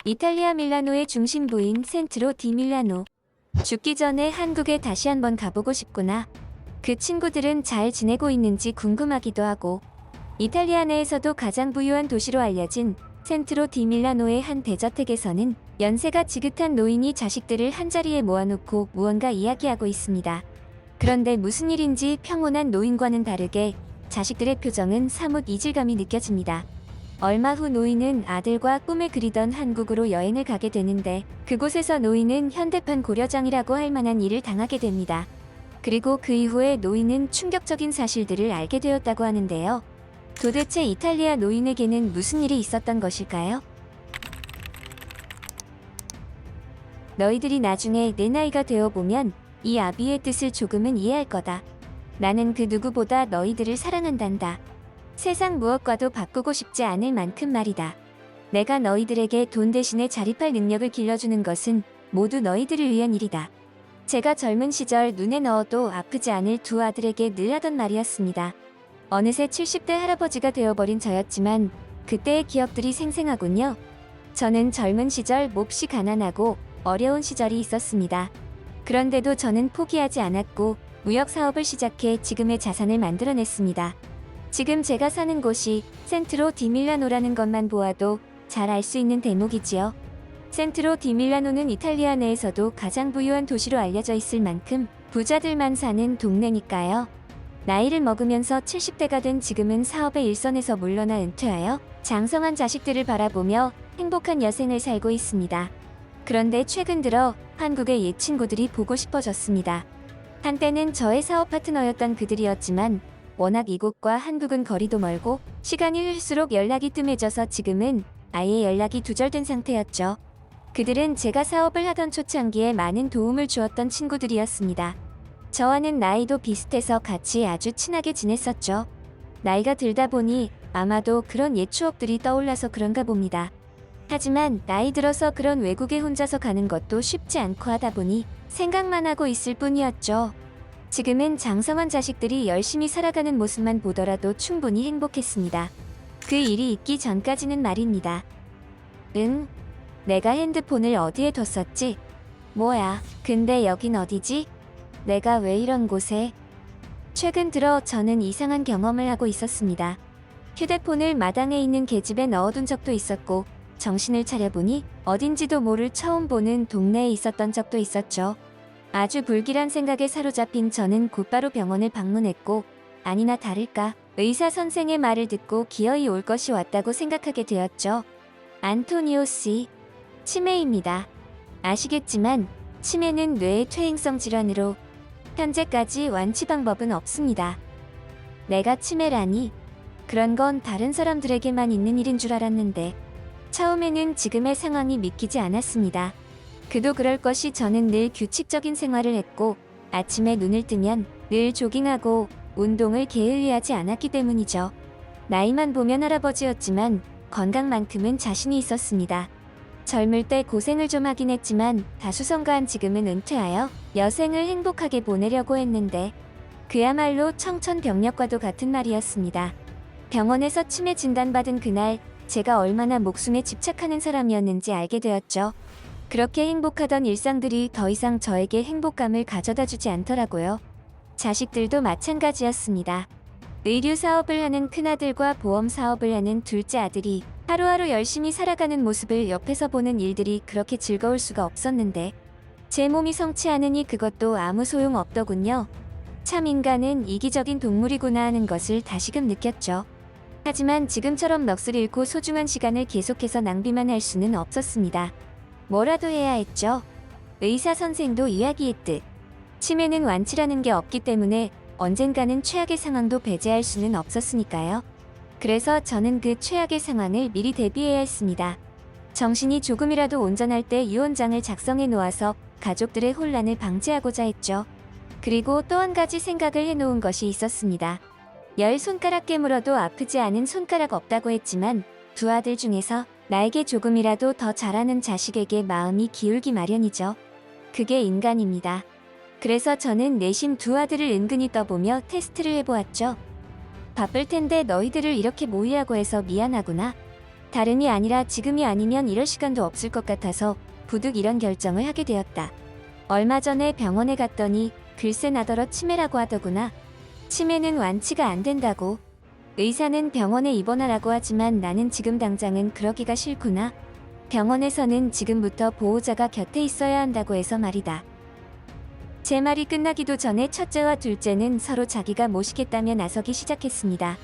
이탈리아 밀라노의 중심부인 센트로 디 밀라노. 죽기 전에 한국에 다시 한번 가보고 싶구나. 그 친구들은 잘 지내고 있는지 궁금하기도 하고. 이탈리아 내에서도 가장 부유한 도시로 알려진 센트로 디 밀라노의 한 대저택에서는 연세가 지긋한 노인이 자식들을 한자리에 모아놓고 무언가 이야기하고 있습니다. 그런데 무슨 일인지 평온한 노인과는 다르게 자식들의 표정은 사뭇 이질감이 느껴집니다. 얼마 후 노인은 아들과 꿈에 그리던 한국으로 여행을 가게 되는데 그곳에서 노인은 현대판 고려장이라고 할 만한 일을 당하게 됩니다. 그리고 그 이후에 노인은 충격적인 사실들을 알게 되었다고 하는데요. 도대체 이탈리아 노인에게는 무슨 일이 있었던 것일까요? 너희들이 나중에 내 나이가 되어보면 이 아비의 뜻을 조금은 이해할 거다. 나는 그 누구보다 너희들을 사랑한단다. 세상 무엇과도 바꾸고 싶지 않을 만큼 말이다. 내가 너희들에게 돈 대신에 자립할 능력을 길러주는 것은 모두 너희들을 위한 일이다. 제가 젊은 시절 눈에 넣어도 아프지 않을 두 아들에게 늘 하던 말이었습니다. 어느새 70대 할아버지가 되어버린 저였지만 그때의 기억들이 생생하군요. 저는 젊은 시절 몹시 가난하고 어려운 시절이 있었습니다. 그런데도 저는 포기하지 않았고 무역 사업을 시작해 지금의 자산을 만들어냈습니다. 지금 제가 사는 곳이 센트로 디 밀라노라는 것만 보아도 잘 알 수 있는 대목이지요. 센트로 디 밀라노는 이탈리아 내에서도 가장 부유한 도시로 알려져 있을 만큼 부자들만 사는 동네니까요. 나이를 먹으면서 70대가 된 지금은 사업의 일선에서 물러나 은퇴하여 장성한 자식들을 바라보며 행복한 여생을 살고 있습니다. 그런데 최근 들어 한국의 옛 친구들이 보고 싶어졌습니다. 한때는 저의 사업 파트너였던 그들이었지만 워낙 이곳과 한국은 거리도 멀고 시간이 흘수록 연락이 뜸해져서 지금은 아예 연락이 두절된 상태였죠. 그들은 제가 사업을 하던 초창기에 많은 도움을 주었던 친구들이었습니다. 저와는 나이도 비슷해서 같이 아주 친하게 지냈었죠. 나이가 들다 보니 아마도 그런 옛 추억들이 떠올라서 그런가 봅니다. 하지만 나이 들어서 그런 외국에 혼자서 가는 것도 쉽지 않고 하다 보니 생각만 하고 있을 뿐이었죠. 지금은 장성한 자식들이 열심히 살아가는 모습만 보더라도 충분히 행복했습니다. 그 일이 있기 전까지는 말입니다. 응? 내가 핸드폰을 어디에 뒀었지? 뭐야, 근데 여긴 어디지? 내가 왜 이런 곳에? 최근 들어 저는 이상한 경험을 하고 있었습니다. 휴대폰을 마당에 있는 계집에 넣어둔 적도 있었고 정신을 차려보니 어딘지도 모를 처음 보는 동네에 있었던 적도 있었죠. 아주 불길한 생각에 사로잡힌 저는 곧바로 병원을 방문했고 아니나 다를까 의사 선생의 말을 듣고 기어이 올 것이 왔다고 생각하게 되었죠. 안토니오 씨, 치매입니다. 아시겠지만 치매는 뇌의 퇴행성 질환으로 현재까지 완치 방법은 없습니다. 내가 치매라니? 그런 건 다른 사람들에게만 있는 일인 줄 알았는데 처음에는 지금의 상황이 믿기지 않았습니다. 그도 그럴 것이 저는 늘 규칙적인 생활을 했고 아침에 눈을 뜨면 늘 조깅하고 운동을 게을리 하지 않았기 때문이죠. 나이만 보면 할아버지였지만 건강만큼은 자신이 있었습니다. 젊을 때 고생을 좀 하긴 했지만 다수성가한 지금은 은퇴하여 여생을 행복하게 보내려고 했는데 그야말로 청천벽력과도 같은 말이었습니다. 병원에서 치매 진단받은 그날 제가 얼마나 목숨에 집착하는 사람이었는지 알게 되었죠. 그렇게 행복하던 일상들이 더 이상 저에게 행복감을 가져다 주지 않더라고요. 자식들도 마찬가지였습니다. 의류 사업을 하는 큰아들과 보험 사업을 하는 둘째 아들이 하루하루 열심히 살아가는 모습을 옆에서 보는 일들이 그렇게 즐거울 수가 없었는데 제 몸이 성취하느니 그것도 아무 소용 없더군요. 참 인간은 이기적인 동물이구나 하는 것을 다시금 느꼈죠. 하지만 지금처럼 넋을 잃고 소중한 시간을 계속해서 낭비만 할 수는 없었습니다. 뭐라도 해야 했죠. 의사 선생도 이야기했듯 치매는 완치라는 게 없기 때문에 언젠가는 최악의 상황도 배제할 수는 없었으니까요. 그래서 저는 그 최악의 상황을 미리 대비해야 했습니다. 정신이 조금이라도 온전할 때 유언장을 작성해 놓아서 가족들의 혼란을 방지하고자 했죠. 그리고 또 한 가지 생각을 해놓은 것이 있었습니다. 10손가락 깨물어도 아프지 않은 손가락 없다고 했지만 두 아들 중에서 나에게 조금이라도 더 잘하는 자식에게 마음이 기울기 마련이죠. 그게 인간입니다. 그래서 저는 내심 두 아들을 은근히 떠보며 테스트를 해보았죠. 바쁠 텐데 너희들을 이렇게 모이라고 해서 미안하구나. 다름이 아니라 지금이 아니면 이럴 시간도 없을 것 같아서 부득 이런 결정을 하게 되었다. 얼마 전에 병원에 갔더니 글쎄 나더러 치매라고 하더구나. 치매는 완치가 안 된다고. 의사는 병원에 입원하라고 하지만 나는 지금 당장은 그러기가 싫구나. 병원에서는 지금부터 보호자가 곁에 있어야 한다고 해서 말이다. 제 말이 끝나기도 전에 첫째와 둘째는 서로 자기가 모시겠다며 나서기 시작했습니다.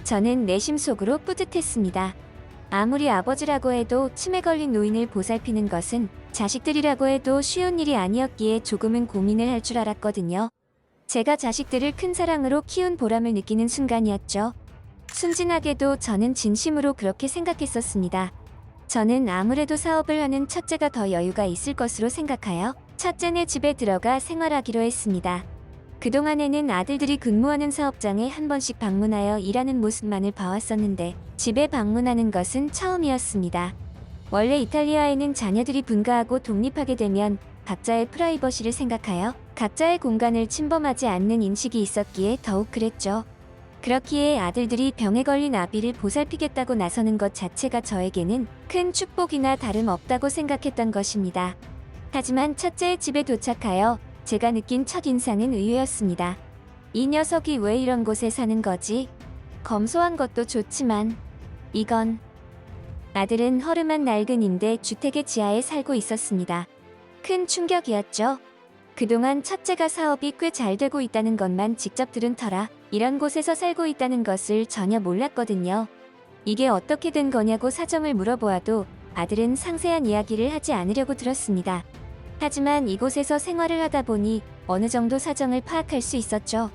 저는 내심 속으로 뿌듯했습니다. 아무리 아버지라고 해도 치매 걸린 노인을 보살피는 것은 자식들이라고 해도 쉬운 일이 아니었기에 조금은 고민을 할 줄 알았거든요. 제가 자식들을 큰 사랑으로 키운 보람을 느끼는 순간이었죠. 순진하게도 저는 진심으로 그렇게 생각했었습니다. 저는 아무래도 사업을 하는 첫째가 더 여유가 있을 것으로 생각하여 첫째네 집에 들어가 생활하기로 했습니다. 그동안에는 아들들이 근무하는 사업장에 한 번씩 방문하여 일하는 모습만을 봐왔었는데 집에 방문하는 것은 처음이었습니다. 원래 이탈리아에는 자녀들이 분가하고 독립하게 되면 각자의 프라이버시를 생각하여 각자의 공간을 침범하지 않는 인식이 있었기에 더욱 그랬죠. 그렇기에 아들들이 병에 걸린 아비를 보살피겠다고 나서는 것 자체가 저에게는 큰 축복이나 다름없다고 생각했던 것입니다. 하지만 첫째의 집에 도착하여 제가 느낀 첫인상은 의외였습니다. 이 녀석이 왜 이런 곳에 사는 거지? 검소한 것도 좋지만 이건... 아들은 허름한 낡은 임대 주택의 지하에 살고 있었습니다. 큰 충격이었죠. 그동안 첫째가 사업이 꽤 잘 되고 있다는 것만 직접 들은 터라 이런 곳에서 살고 있다는 것을 전혀 몰랐거든요. 이게 어떻게 된 거냐고 사정을 물어보아도 아들은 상세한 이야기를 하지 않으려고 들었습니다. 하지만 이곳에서 생활을 하다 보니 어느 정도 사정을 파악할 수 있었죠.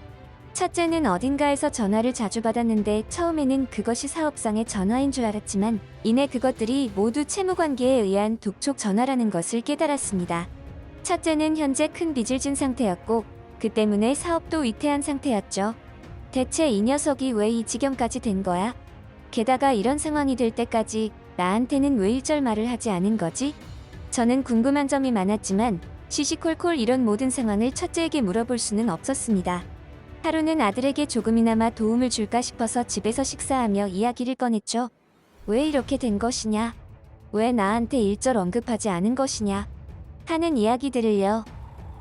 첫째는 어딘가에서 전화를 자주 받았는데 처음에는 그것이 사업상의 전화인 줄 알았지만 이내 그것들이 모두 채무관계에 의한 독촉 전화라는 것을 깨달았습니다. 첫째는 현재 큰 빚을 진 상태였고 그 때문에 사업도 위태한 상태였죠. 대체 이 녀석이 왜 이 지경까지 된 거야? 게다가 이런 상황이 될 때까지 나한테는 왜 일절 말을 하지 않은 거지? 저는 궁금한 점이 많았지만 시시콜콜 이런 모든 상황을 첫째에게 물어볼 수는 없었습니다. 하루는 아들에게 조금이나마 도움을 줄까 싶어서 집에서 식사하며 이야기를 꺼냈죠. 왜 이렇게 된 것이냐? 왜 나한테 일절 언급하지 않은 것이냐? 하는 이야기들을요.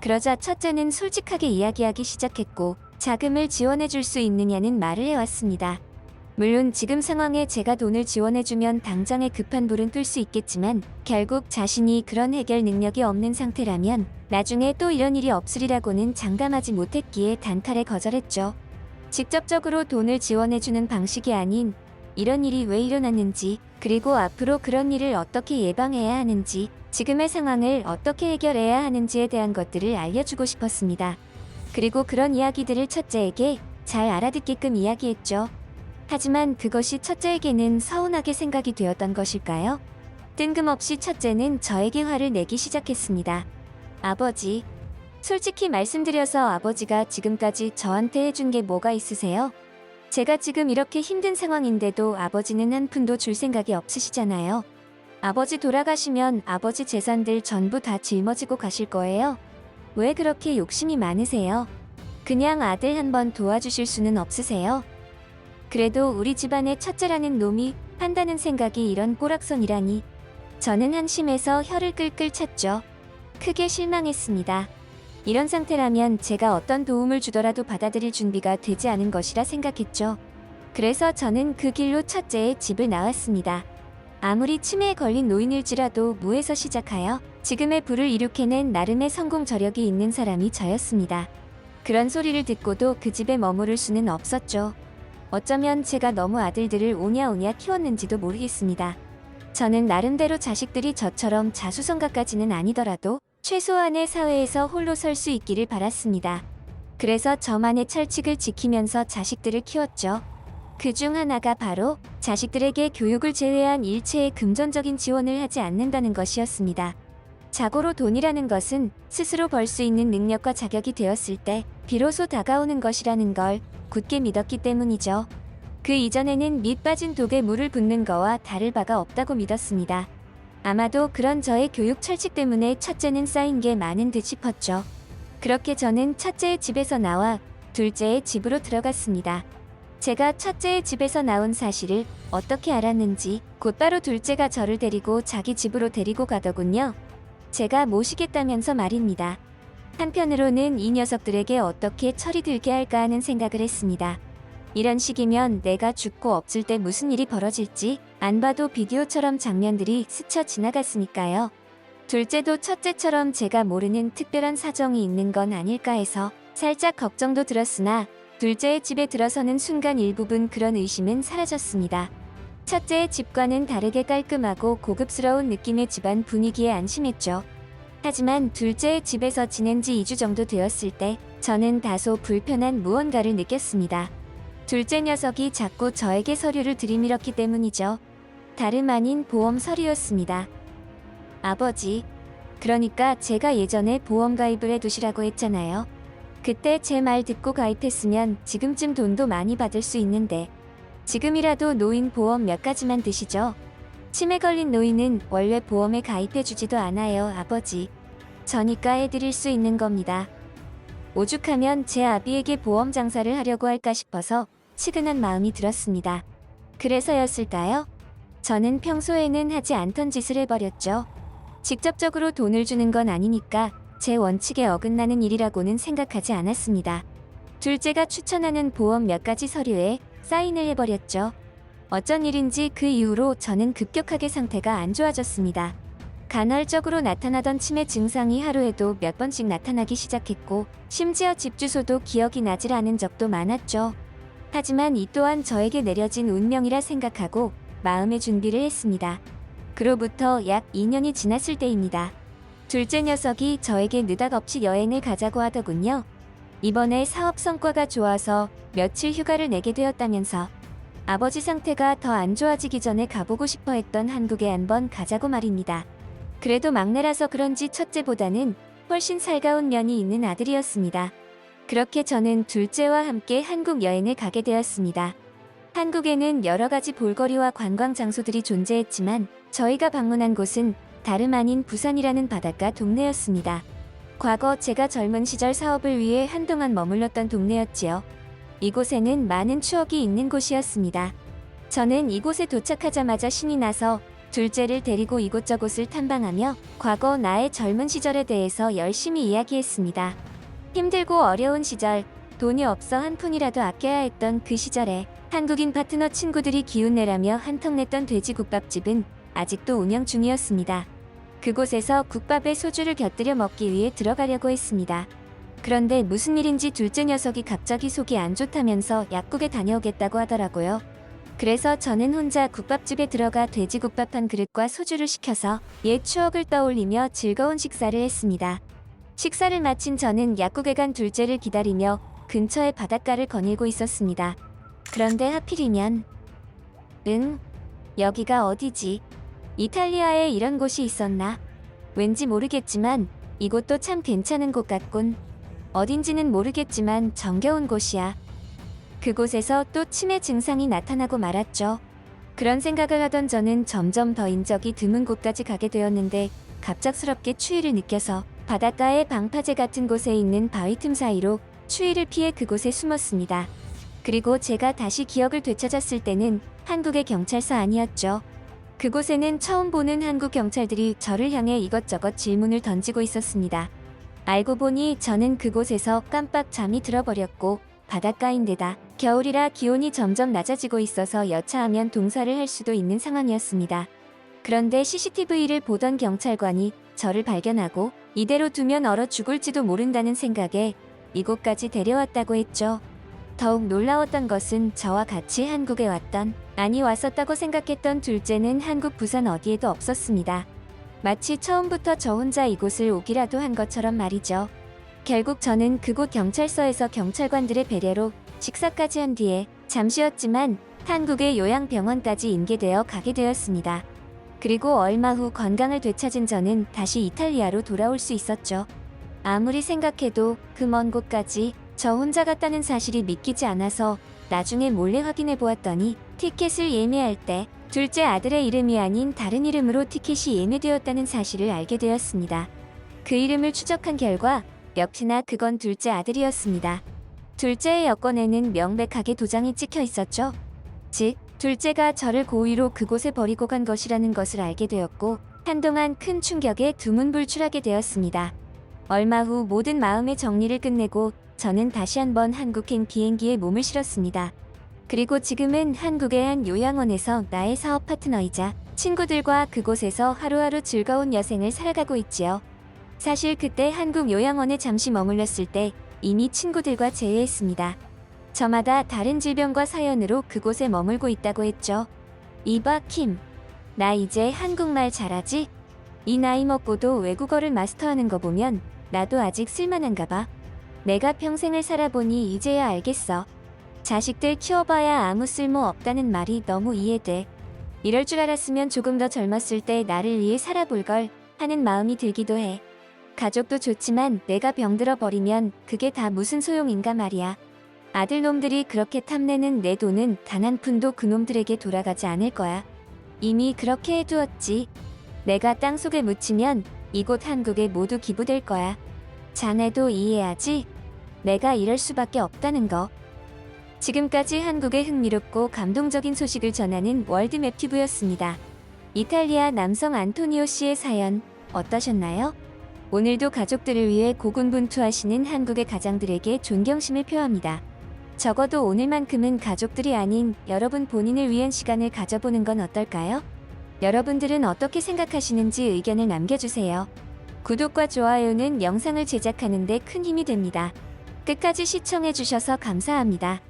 그러자 첫째는 솔직하게 이야기하기 시작했고 자금을 지원해 줄 수 있느냐는 말을 해왔습니다. 물론 지금 상황에 제가 돈을 지원해주면 당장의 급한 불은 끌 수 있겠지만 결국 자신이 그런 해결 능력이 없는 상태라면 나중에 또 이런 일이 없으리라고는 장담하지 못했기에 단칼에 거절했죠. 직접적으로 돈을 지원해주는 방식이 아닌 이런 일이 왜 일어났는지 그리고 앞으로 그런 일을 어떻게 예방해야 하는지 지금의 상황을 어떻게 해결해야 하는지에 대한 것들을 알려주고 싶었습니다. 그리고 그런 이야기들을 첫째에게 잘 알아듣게끔 이야기했죠. 하지만 그것이 첫째에게는 서운하게 생각이 되었던 것일까요? 뜬금없이 첫째는 저에게 화를 내기 시작했습니다. 아버지, 솔직히 말씀드려서 아버지가 지금까지 저한테 해준 게 뭐가 있으세요? 제가 지금 이렇게 힘든 상황인데도 아버지는 한 푼도 줄 생각이 없으시잖아요. 아버지 돌아가시면 아버지 재산들 전부 다 짊어지고 가실 거예요. 왜 그렇게 욕심이 많으세요? 그냥 아들 한번 도와주실 수는 없으세요? 그래도 우리 집안의 첫째라는 놈이 한다는 생각이 이런 꼬락선이라니. 저는 한심해서 혀를 끌끌 찼죠. 크게 실망했습니다. 이런 상태라면 제가 어떤 도움을 주더라도 받아들일 준비가 되지 않은 것이라 생각했죠. 그래서 저는 그 길로 첫째의 집을 나왔습니다. 아무리 치매에 걸린 노인일지라도 무에서 시작하여 지금의 부를 이룩해낸 나름의 성공 저력이 있는 사람이 저였습니다. 그런 소리를 듣고도 그 집에 머무를 수는 없었죠. 어쩌면 제가 너무 아들들을 오냐오냐 키웠는지도 모르겠습니다. 저는 나름대로 자식들이 저처럼 자수성가까지는 아니더라도 최소한의 사회에서 홀로 설 수 있기를 바랐습니다. 그래서 저만의 철칙을 지키면서 자식들을 키웠죠. 그 중 하나가 바로 자식들에게 교육을 제외한 일체의 금전적인 지원을 하지 않는다는 것이었습니다. 자고로 돈이라는 것은 스스로 벌 수 있는 능력과 자격이 되었을 때 비로소 다가오는 것이라는 걸 굳게 믿었기 때문이죠. 그 이전에는 밑 빠진 독에 물을 붓는 거와 다를 바가 없다고 믿었습니다. 아마도 그런 저의 교육 철칙 때문에 첫째는 쌓인 게 많은 듯 싶었죠. 그렇게 저는 첫째의 집에서 나와 둘째의 집으로 들어갔습니다. 제가 첫째의 집에서 나온 사실을 어떻게 알았는지 곧바로 둘째가 저를 데리고 자기 집으로 데리고 가더군요. 제가 모시겠다면서 말입니다. 한편으로는 이 녀석들에게 어떻게 철이 들게 할까 하는 생각을 했습니다. 이런 식이면 내가 죽고 없을 때 무슨 일이 벌어질지 안 봐도 비디오처럼 장면들이 스쳐 지나갔으니까요. 둘째도 첫째처럼 제가 모르는 특별한 사정이 있는 건 아닐까 해서 살짝 걱정도 들었으나 둘째의 집에 들어서는 순간 일부분 그런 의심은 사라졌습니다. 첫째의 집과는 다르게 깔끔하고 고급스러운 느낌의 집안 분위기에 안심했죠. 하지만 둘째의 집에서 지낸 지 2주 정도 되었을 때 저는 다소 불편한 무언가를 느꼈습니다. 둘째 녀석이 자꾸 저에게 서류를 들이밀었기 때문이죠. 다름 아닌 보험 서류였습니다. 아버지, 그러니까 제가 예전에 보험 가입을 해두시라고 했잖아요. 그때 제 말 듣고 가입했으면 지금쯤 돈도 많이 받을 수 있는데 지금이라도 노인 보험 몇 가지만 드시죠. 치매 걸린 노인은 원래 보험에 가입해주지도 않아요, 아버지. 저니까 해드릴 수 있는 겁니다. 오죽하면 제 아비에게 보험 장사를 하려고 할까 싶어서 치근한 마음이 들었습니다. 그래서였을까요? 저는 평소에는 하지 않던 짓을 해버렸죠. 직접적으로 돈을 주는 건 아니니까 제 원칙에 어긋나는 일이라고는 생각하지 않았습니다. 둘째가 추천하는 보험 몇 가지 서류에 사인을 해버렸죠. 어쩐 일인지 그 이후로 저는 급격하게 상태가 안 좋아졌습니다. 간헐적으로 나타나던 치매 증상이 하루에도 몇 번씩 나타나기 시작했고 심지어 집 주소도 기억이 나질 않은 적도 많았죠. 하지만 이 또한 저에게 내려진 운명이라 생각하고 마음의 준비를 했습니다. 그로부터 약 2년이 지났을 때입니다. 둘째 녀석이 저에게 느닷없이 여행을 가자고 하더군요. 이번에 사업 성과가 좋아서 며칠 휴가를 내게 되었다면서 아버지 상태가 더 안 좋아지기 전에 가보고 싶어 했던 한국에 한번 가자고 말입니다. 그래도 막내라서 그런지 첫째보다는 훨씬 살가운 면이 있는 아들이었습니다. 그렇게 저는 둘째와 함께 한국 여행을 가게 되었습니다. 한국에는 여러 가지 볼거리와 관광 장소들이 존재했지만 저희가 방문한 곳은 다름 아닌 부산이라는 바닷가 동네였습니다. 과거 제가 젊은 시절 사업을 위해 한동안 머물렀던 동네였지요. 이곳에는 많은 추억이 있는 곳이었습니다. 저는 이곳에 도착하자마자 신이 나서 둘째를 데리고 이곳저곳을 탐방하며 과거 나의 젊은 시절에 대해서 열심히 이야기했습니다. 힘들고 어려운 시절, 돈이 없어 한 푼이라도 아껴야 했던 그 시절에 한국인 파트너 친구들이 기운내라며 한턱 냈던 돼지국밥집은 아직도 운영 중이었습니다. 그곳에서 국밥에 소주를 곁들여 먹기 위해 들어가려고 했습니다. 그런데 무슨 일인지 둘째 녀석이 갑자기 속이 안 좋다면서 약국에 다녀오겠다고 하더라고요. 그래서 저는 혼자 국밥집에 들어가 돼지국밥 한 그릇과 소주를 시켜서 옛 추억을 떠올리며 즐거운 식사를 했습니다. 식사를 마친 저는 약국에 간 둘째를 기다리며 근처의 바닷가를 거닐고 있었습니다. 그런데 하필이면 여기가 어디지? 이탈리아에 이런 곳이 있었나? 왠지 모르겠지만 이곳도 참 괜찮은 곳 같군. 어딘지는 모르겠지만 정겨운 곳이야. 그곳에서 또 치매 증상이 나타나고 말았죠. 그런 생각을 하던 저는 점점 더 인적이 드문 곳까지 가게 되었는데 갑작스럽게 추위를 느껴서 바닷가의 방파제 같은 곳에 있는 바위 틈 사이로 추위를 피해 그곳에 숨었습니다. 그리고 제가 다시 기억을 되찾았을 때는 한국의 경찰서 아니었죠. 그곳에는 처음 보는 한국 경찰들이 저를 향해 이것저것 질문을 던지고 있었습니다. 알고 보니 저는 그곳에서 깜빡 잠이 들어버렸고 바닷가인데다 겨울이라 기온이 점점 낮아지고 있어서 여차하면 동사를 할 수도 있는 상황이었습니다. 그런데 CCTV를 보던 경찰관이 저를 발견하고 이대로 두면 얼어 죽을지도 모른다는 생각에 이곳까지 데려왔다고 했죠. 더욱 놀라웠던 것은 저와 같이 한국에 왔었다고 생각했던 둘째는 한국 부산 어디에도 없었습니다. 마치 처음부터 저 혼자 이곳을 오기라도 한 것처럼 말이죠. 결국 저는 그곳 경찰서에서 경찰관들의 배려로 식사까지 한 뒤에 잠시였지만 한국의 요양병원까지 인계되어 가게 되었습니다. 그리고 얼마 후 건강을 되찾은 저는 다시 이탈리아로 돌아올 수 있었죠. 아무리 생각해도 그 먼 곳까지 저 혼자 갔다는 사실이 믿기지 않아서 나중에 몰래 확인해 보았더니 티켓을 예매할 때 둘째 아들의 이름이 아닌 다른 이름으로 티켓이 예매되었다는 사실을 알게 되었습니다. 그 이름을 추적한 결과 역시나 그건 둘째 아들이었습니다. 둘째의 여권에는 명백하게 도장이 찍혀 있었죠. 즉, 둘째가 저를 고의로 그곳에 버리고 간 것이라는 것을 알게 되었고 한동안 큰 충격에 두문불출하게 되었습니다. 얼마 후 모든 마음의 정리를 끝내고 저는 다시 한번 한국행 비행기에 몸을 실었습니다. 그리고 지금은 한국의 한 요양원에서 나의 사업 파트너이자 친구들과 그곳에서 하루하루 즐거운 여생을 살아가고 있지요. 사실 그때 한국 요양원에 잠시 머물렀을 때 이미 친구들과 재회했습니다. 저마다 다른 질병과 사연으로 그곳에 머물고 있다고 했죠. 이봐 킴, 나 이제 한국말 잘하지? 이 나이 먹고도 외국어를 마스터하는 거 보면 나도 아직 쓸만한가 봐. 내가 평생을 살아보니 이제야 알겠어. 자식들 키워봐야 아무 쓸모 없다는 말이 너무 이해돼. 이럴 줄 알았으면 조금 더 젊었을 때 나를 위해 살아볼 걸 하는 마음이 들기도 해. 가족도 좋지만 내가 병들어 버리면 그게 다 무슨 소용인가 말이야. 아들놈들이 그렇게 탐내는 내 돈은 단 한 푼도 그놈들에게 돌아가지 않을 거야. 이미 그렇게 해두었지. 내가 땅속에 묻히면 이곳 한국에 모두 기부될 거야. 자네도 이해하지? 내가 이럴 수밖에 없다는 거. 지금까지 한국의 흥미롭고 감동적인 소식을 전하는 월드맵튜브였습니다. 이탈리아 남성 안토니오 씨의 사연 어떠셨나요? 오늘도 가족들을 위해 고군분투하시는 한국의 가장들에게 존경심을 표합니다. 적어도 오늘만큼은 가족들이 아닌 여러분 본인을 위한 시간을 가져보는 건 어떨까요? 여러분들은 어떻게 생각하시는지 의견을 남겨주세요. 구독과 좋아요는 영상을 제작하는 데 큰 힘이 됩니다. 끝까지 시청해주셔서 감사합니다.